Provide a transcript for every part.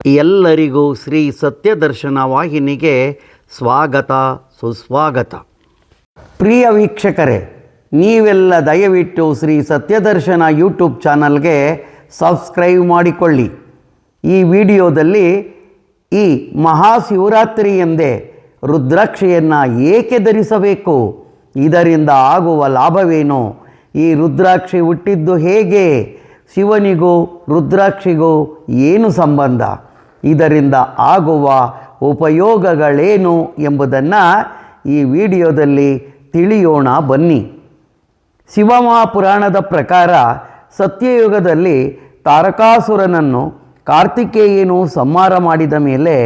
ಎಲ್ಲರಿಗೂ ಶ್ರೀ ಸತ್ಯದರ್ಶನ ವಾಹಿನಿಗೆ ಸ್ವಾಗತ ಸುಸ್ವಾಗತ. ಪ್ರಿಯ ವೀಕ್ಷಕರೇ, ನೀವೆಲ್ಲ ದಯವಿಟ್ಟು ಶ್ರೀ ಸತ್ಯದರ್ಶನ ಯೂಟ್ಯೂಬ್ ಚಾನಲ್ಗೆ ಸಬ್ಸ್ಕ್ರೈಬ್ ಮಾಡಿಕೊಳ್ಳಿ. ಈ ವಿಡಿಯೋದಲ್ಲಿ ಈ ಮಹಾಶಿವರಾತ್ರಿ ಎಂದೇ ರುದ್ರಾಕ್ಷಿಯನ್ನು ಏಕೆ ಧರಿಸಬೇಕು, ಇದರಿಂದ ಆಗುವ ಲಾಭವೇನು, ಈ ರುದ್ರಾಕ್ಷಿ ಹುಟ್ಟಿದ್ದು ಹೇಗೆ, ಶಿವನಿಗೂ ರುದ್ರಾಕ್ಷಿಗೂ ಏನು ಸಂಬಂಧ, ಇದರಿಂದ ಆಗುವ ಉಪಯೋಗಗಳೇನು ಎಂಬುದನ್ನು ಈ ವಿಡಿಯೋದಲ್ಲಿ ತಿಳಿಯೋಣ ಬನ್ನಿ. ಶಿವಮಹಾಪುರಾಣದ ಪ್ರಕಾರ ಸತ್ಯಯುಗದಲ್ಲಿ ತಾರಕಾಸುರನನ್ನು ಕಾರ್ತಿಕೇಯನು ಸಂಹಾರ ಮಾಡಿದ ಮೇಲೆ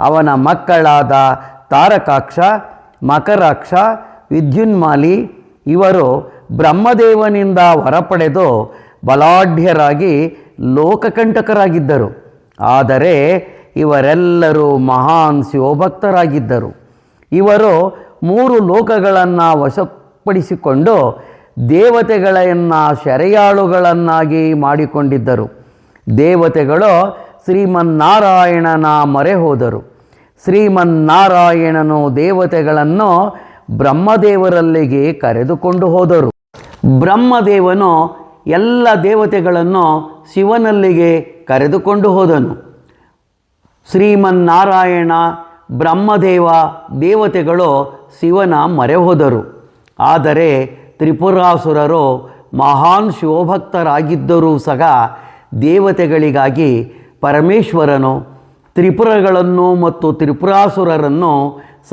ಅವನ ಮಕ್ಕಳಾದ ತಾರಕಾಕ್ಷ, ಮಕರಾಕ್ಷ, ವಿದ್ಯುನ್ಮಾಲಿ ಇವರು ಬ್ರಹ್ಮದೇವನಿಂದ ವರ ಪಡೆದು ಬಲಾಢ್ಯರಾಗಿ ಲೋಕಕಂಟಕರಾಗಿದ್ದರು. ಆದರೆ ಇವರೆಲ್ಲರೂ ಮಹಾನ್ ಶಿವಭಕ್ತರಾಗಿದ್ದರು. ಇವರು 3 ಲೋಕಗಳನ್ನು ವಶಪಡಿಸಿಕೊಂಡು ದೇವತೆಗಳನ್ನು ಸೆರೆಯಾಳುಗಳನ್ನಾಗಿ ಮಾಡಿಕೊಂಡಿದ್ದರು. ದೇವತೆಗಳು ಶ್ರೀಮನ್ನಾರಾಯಣನ ಮೊರೆ ಹೋದರು. ಶ್ರೀಮನ್ನಾರಾಯಣನು ದೇವತೆಗಳನ್ನು ಬ್ರಹ್ಮದೇವರಲ್ಲಿಗೆ ಕರೆದುಕೊಂಡು ಹೋದರು. ಬ್ರಹ್ಮದೇವನು ಎಲ್ಲ ದೇವತೆಗಳನ್ನು ಶಿವನಲ್ಲಿಗೆ ಕರೆದುಕೊಂಡು ಹೋದನು. ಶ್ರೀಮನ್ನಾರಾಯಣ, ಬ್ರಹ್ಮದೇವ, ದೇವತೆಗಳು ಶಿವನ ಮೊರೆ ಹೋದರು. ಆದರೆ ತ್ರಿಪುರಾಸುರರು ಮಹಾನ್ ಶಿವಭಕ್ತರಾಗಿದ್ದರೂ ಸಹ ದೇವತೆಗಳಿಗಾಗಿ ಪರಮೇಶ್ವರನು ತ್ರಿಪುರಗಳನ್ನು ಮತ್ತು ತ್ರಿಪುರಾಸುರರನ್ನು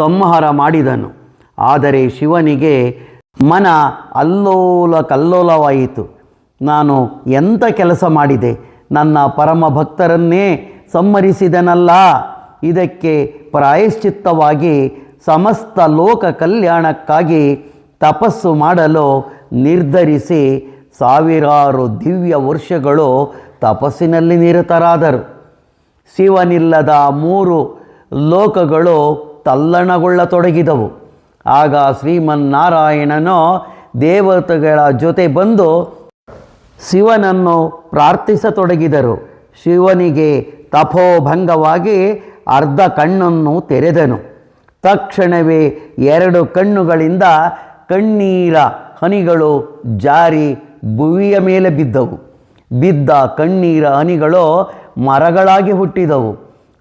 ಸಂಹಾರ ಮಾಡಿದನು. ಆದರೆ ಶಿವನಿಗೆ ಮನ ಅಲ್ಲೋಲ ಕಲ್ಲೋಲವಾಯಿತು. ನಾನು ಎಂಥ ಕೆಲಸ ಮಾಡಿದೆ, ನನ್ನ ಪರಮ ಭಕ್ತರನ್ನೇ ಸಂಹರಿಸಿದನಲ್ಲ. ಇದಕ್ಕೆ ಪ್ರಾಯಶ್ಚಿತ್ತವಾಗಿ ಸಮಸ್ತ ಲೋಕ ಕಲ್ಯಾಣಕ್ಕಾಗಿ ತಪಸ್ಸು ಮಾಡಲು ನಿರ್ಧರಿಸಿ ಸಾವಿರಾರು ದಿವ್ಯ ವರ್ಷಗಳು ತಪಸ್ಸಿನಲ್ಲಿ ನಿರತರಾದರು. ಶಿವನಿಲ್ಲದ 3 ಲೋಕಗಳು ತಲ್ಲಣಗೊಳ್ಳತೊಡಗಿದವು. ಆಗ ಶ್ರೀಮನ್ನಾರಾಯಣನು ದೇವತೆಗಳ ಜೊತೆ ಬಂದು ಶಿವನನ್ನು ಪ್ರಾರ್ಥಿಸತೊಡಗಿದರು. ಶಿವನಿಗೆ ತಪೋಭಂಗವಾಗಿ ಅರ್ಧ ಕಣ್ಣನ್ನು ತೆರೆದನು. ತಕ್ಷಣವೇ 2 ಕಣ್ಣುಗಳಿಂದ ಕಣ್ಣೀರ ಹನಿಗಳು ಜಾರಿ ಭುವಿಯ ಮೇಲೆ ಬಿದ್ದವು. ಬಿದ್ದ ಕಣ್ಣೀರ ಹನಿಗಳು ಮರಗಳಾಗಿ ಹುಟ್ಟಿದವು.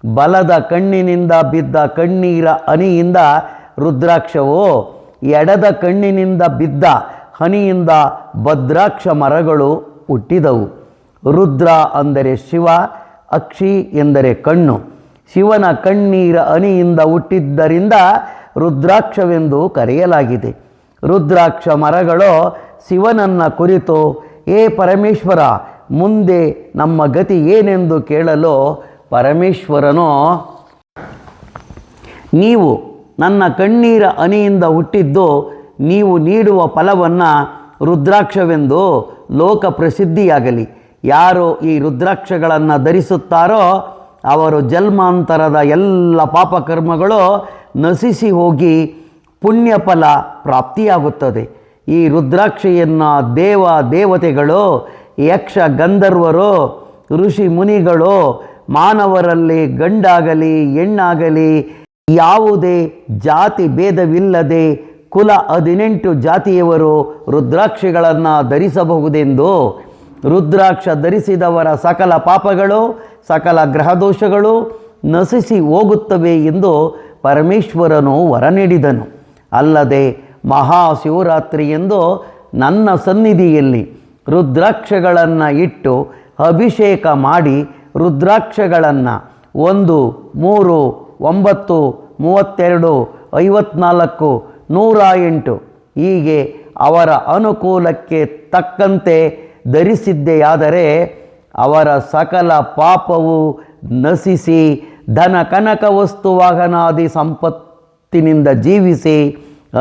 ಬಲದ ಕಣ್ಣಿನಿಂದ ಬಿದ್ದ ಕಣ್ಣೀರ ಹನಿಯಿಂದ ರುದ್ರಾಕ್ಷವು, ಎಡದ ಕಣ್ಣಿನಿಂದ ಬಿದ್ದ ಹನಿಯಿಂದ ಭದ್ರಾಕ್ಷ ಮರಗಳು ಹುಟ್ಟಿದವು. ರುದ್ರ ಅಂದರೆ ಶಿವ, ಅಕ್ಷಿ ಎಂದರೆ ಕಣ್ಣು. ಶಿವನ ಕಣ್ಣೀರ ಹನಿಯಿಂದ ಹುಟ್ಟಿದ್ದರಿಂದ ರುದ್ರಾಕ್ಷವೆಂದು ಕರೆಯಲಾಗಿದೆ. ರುದ್ರಾಕ್ಷ ಮರಗಳು ಶಿವನನ್ನು ಕುರಿತು, ಏ ಪರಮೇಶ್ವರ, ಮುಂದೆ ನಮ್ಮ ಗತಿ ಏನೆಂದು ಕೇಳಲು ಪರಮೇಶ್ವರನು, ನೀವು ನನ್ನ ಕಣ್ಣೀರ ಹನಿಯಿಂದ ಹುಟ್ಟಿದ್ದು, ನೀವು ನೀಡುವ ಫಲವನ್ನು ರುದ್ರಾಕ್ಷವೆಂದು ಲೋಕ ಪ್ರಸಿದ್ಧಿಯಾಗಲಿ. ಯಾರು ಈ ರುದ್ರಾಕ್ಷಗಳನ್ನು ಧರಿಸುತ್ತಾರೋ ಅವರು ಜನ್ಮಾಂತರದ ಎಲ್ಲ ಪಾಪಕರ್ಮಗಳು ನಶಿಸಿ ಹೋಗಿ ಪುಣ್ಯಫಲ ಪ್ರಾಪ್ತಿಯಾಗುತ್ತದೆ. ಈ ರುದ್ರಾಕ್ಷಿಯನ್ನು ದೇವತೆಗಳು, ಯಕ್ಷ ಗಂಧರ್ವರು, ಋಷಿ ಮುನಿಗಳು, ಮಾನವರಲ್ಲಿ ಗಂಡಾಗಲಿ ಹೆಣ್ಣಾಗಲಿ ಯಾವುದೇ ಜಾತಿ ಭೇದವಿಲ್ಲದೆ ಕುಲ 18 ಜಾತಿಯವರು ರುದ್ರಾಕ್ಷಿಗಳನ್ನು ಧರಿಸಬಹುದೆಂದು, ರುದ್ರಾಕ್ಷ ಧರಿಸಿದವರ ಸಕಲ ಪಾಪಗಳು, ಸಕಲ ಗ್ರಹದೋಷಗಳು ನಶಿಸಿ ಹೋಗುತ್ತವೆ ಎಂದು ಪರಮೇಶ್ವರನು ವರ ನೀಡಿದನು. ಅಲ್ಲದೆ ಮಹಾಶಿವರಾತ್ರಿ ಎಂದು ನನ್ನ ಸನ್ನಿಧಿಯಲ್ಲಿ ರುದ್ರಾಕ್ಷಗಳನ್ನು ಇಟ್ಟು ಅಭಿಷೇಕ ಮಾಡಿ ರುದ್ರಾಕ್ಷಗಳನ್ನು 1, 3, 9, 32, 54, 108 ಹೀಗೆ ಅವರ ಅನುಕೂಲಕ್ಕೆ ತಕ್ಕಂತೆ ಧರಿಸಿದ್ದೆಯಾದರೆ ಅವರ ಸಕಲ ಪಾಪವು ನಶಿಸಿ ಧನ ಕನಕ ವಸ್ತು ವಾಹನಾದಿ ಸಂಪತ್ತಿನಿಂದ ಜೀವಿಸಿ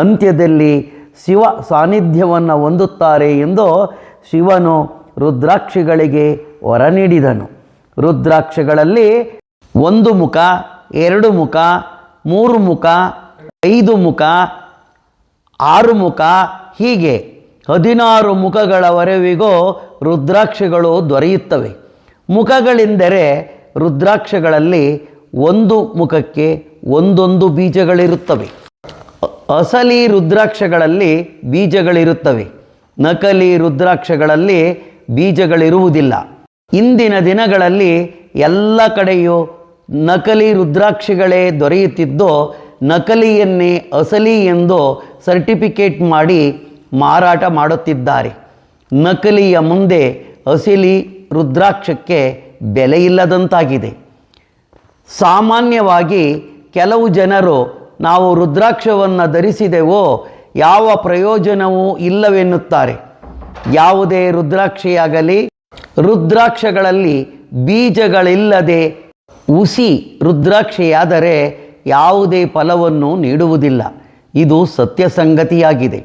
ಅಂತ್ಯದಲ್ಲಿ ಶಿವ ಸಾನ್ನಿಧ್ಯವನ್ನು ಹೊಂದುತ್ತಾರೆ ಎಂದು ಶಿವನು ರುದ್ರಾಕ್ಷಿಗಳಿಗೆ ವರ ನೀಡಿದನು. ರುದ್ರಾಕ್ಷಗಳಲ್ಲಿ 1 ಮುಖ, 2 ಮುಖ, 3 ಮುಖ, 5 ಮುಖ, 6 ಮುಖ ಹೀಗೆ 16 ಮುಖಗಳವರೆವಿಗೂ ರುದ್ರಾಕ್ಷಿಗಳು ದೊರೆಯುತ್ತವೆ. ಮುಖಗಳೆಂದರೆ ರುದ್ರಾಕ್ಷಗಳಲ್ಲಿ ಒಂದು ಮುಖಕ್ಕೆ ಒಂದೊಂದು ಬೀಜಗಳಿರುತ್ತವೆ. ಅಸಲಿ ರುದ್ರಾಕ್ಷಗಳಲ್ಲಿ ಬೀಜಗಳಿರುತ್ತವೆ, ನಕಲಿ ರುದ್ರಾಕ್ಷಗಳಲ್ಲಿ ಬೀಜಗಳಿರುವುದಿಲ್ಲ. ಇಂದಿನ ದಿನಗಳಲ್ಲಿ ಎಲ್ಲ ಕಡೆಯೂ ನಕಲಿ ರುದ್ರಾಕ್ಷಿಗಳೇ ದೊರೆಯುತ್ತಿದ್ದು, ನಕಲಿಯನ್ನೇ ಅಸಲಿ ಎಂದು ಸರ್ಟಿಫಿಕೇಟ್ ಮಾಡಿ ಮಾರಾಟ ಮಾಡುತ್ತಿದ್ದಾರೆ. ನಕಲಿಯ ಮುಂದೆ ಅಸಲಿ ರುದ್ರಾಕ್ಷಕ್ಕೆ ಬೆಲೆ ಇಲ್ಲದಂತಾಗಿದೆ. ಸಾಮಾನ್ಯವಾಗಿ ಕೆಲವು ಜನರು ನಾವು ರುದ್ರಾಕ್ಷವನ್ನು ಧರಿಸಿದೆವೋ ಯಾವ ಪ್ರಯೋಜನವೂ ಇಲ್ಲವೆನ್ನುತ್ತಾರೆ. ಯಾವುದೇ ರುದ್ರಾಕ್ಷಿಯಾಗಲಿ, ರುದ್ರಾಕ್ಷಗಳಲ್ಲಿ ಬೀಜಗಳಿಲ್ಲದೆ ಹುಸಿ ರುದ್ರಾಕ್ಷಿಯಾದರೆ ಯಾವುದೇ ಫಲವನ್ನು ನೀಡುವುದಿಲ್ಲ. ಇದು ಸತ್ಯ ಸಂಗತಿಯಾಗಿದೆ.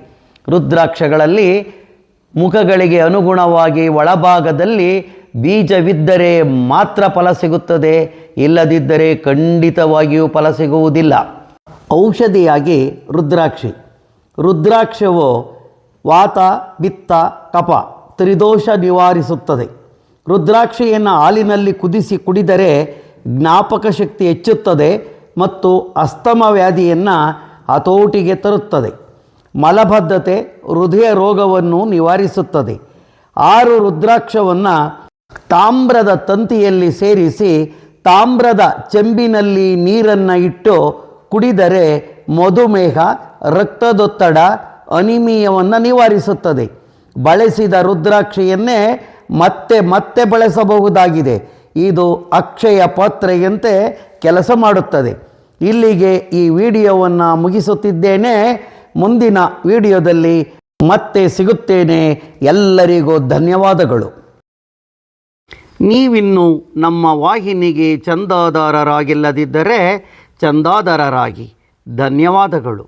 ರುದ್ರಾಕ್ಷಗಳಲ್ಲಿ ಮುಖಗಳಿಗೆ ಅನುಗುಣವಾಗಿ ಒಳಭಾಗದಲ್ಲಿ ಬೀಜವಿದ್ದರೆ ಮಾತ್ರ ಫಲ ಸಿಗುತ್ತದೆ, ಇಲ್ಲದಿದ್ದರೆ ಖಂಡಿತವಾಗಿಯೂ ಫಲ ಸಿಗುವುದಿಲ್ಲ. ಔಷಧಿಯಾಗಿ ರುದ್ರಾಕ್ಷವು ವಾತ, ಪಿತ್ತ, ಕಫ ತ್ರಿದೋಷ ನಿವಾರಿಸುತ್ತದೆ. ರುದ್ರಾಕ್ಷಿಯನ್ನು ಹಾಲಿನಲ್ಲಿ ಕುದಿಸಿ ಕುಡಿದರೆ ಜ್ಞಾಪಕ ಶಕ್ತಿ ಹೆಚ್ಚುತ್ತದೆ ಮತ್ತು ಅಸ್ತಮ ವ್ಯಾಧಿಯನ್ನು ಹತೋಟಿಗೆ ತರುತ್ತದೆ. ಮಲಬದ್ಧತೆ, ಹೃದಯ ರೋಗವನ್ನು ನಿವಾರಿಸುತ್ತದೆ. 6 ರುದ್ರಾಕ್ಷವನ್ನು ತಾಮ್ರದ ತಂತಿಯಲ್ಲಿ ಸೇರಿಸಿ ತಾಮ್ರದ ಚೆಂಬಿನಲ್ಲಿ ನೀರನ್ನು ಇಟ್ಟು ಕುಡಿದರೆ ಮಧುಮೇಹ, ರಕ್ತದೊತ್ತಡ, ಅನಿಮಿಯವನ್ನು ನಿವಾರಿಸುತ್ತದೆ. ಬಳಸಿದ ರುದ್ರಾಕ್ಷಿಯನ್ನೇ ಮತ್ತೆ ಮತ್ತೆ ಬಳಸಬಹುದಾಗಿದೆ. ಇದು ಅಕ್ಷಯ ಪಾತ್ರೆಯಂತೆ ಕೆಲಸ ಮಾಡುತ್ತದೆ. ಇಲ್ಲಿಗೆ ಈ ವಿಡಿಯೋವನ್ನು ಮುಗಿಸುತ್ತಿದ್ದೇನೆ. ಮುಂದಿನ ವಿಡಿಯೋದಲ್ಲಿ ಮತ್ತೆ ಸಿಗುತ್ತೇನೆ. ಎಲ್ಲರಿಗೂ ಧನ್ಯವಾದಗಳು. ನೀವಿನ್ನು ನಮ್ಮ ವಾಹಿನಿಗೆ ಚಂದಾದಾರರಾಗಿಲ್ಲದಿದ್ದರೆ ಚಂದಾದಾರರಾಗಿ. ಧನ್ಯವಾದಗಳು.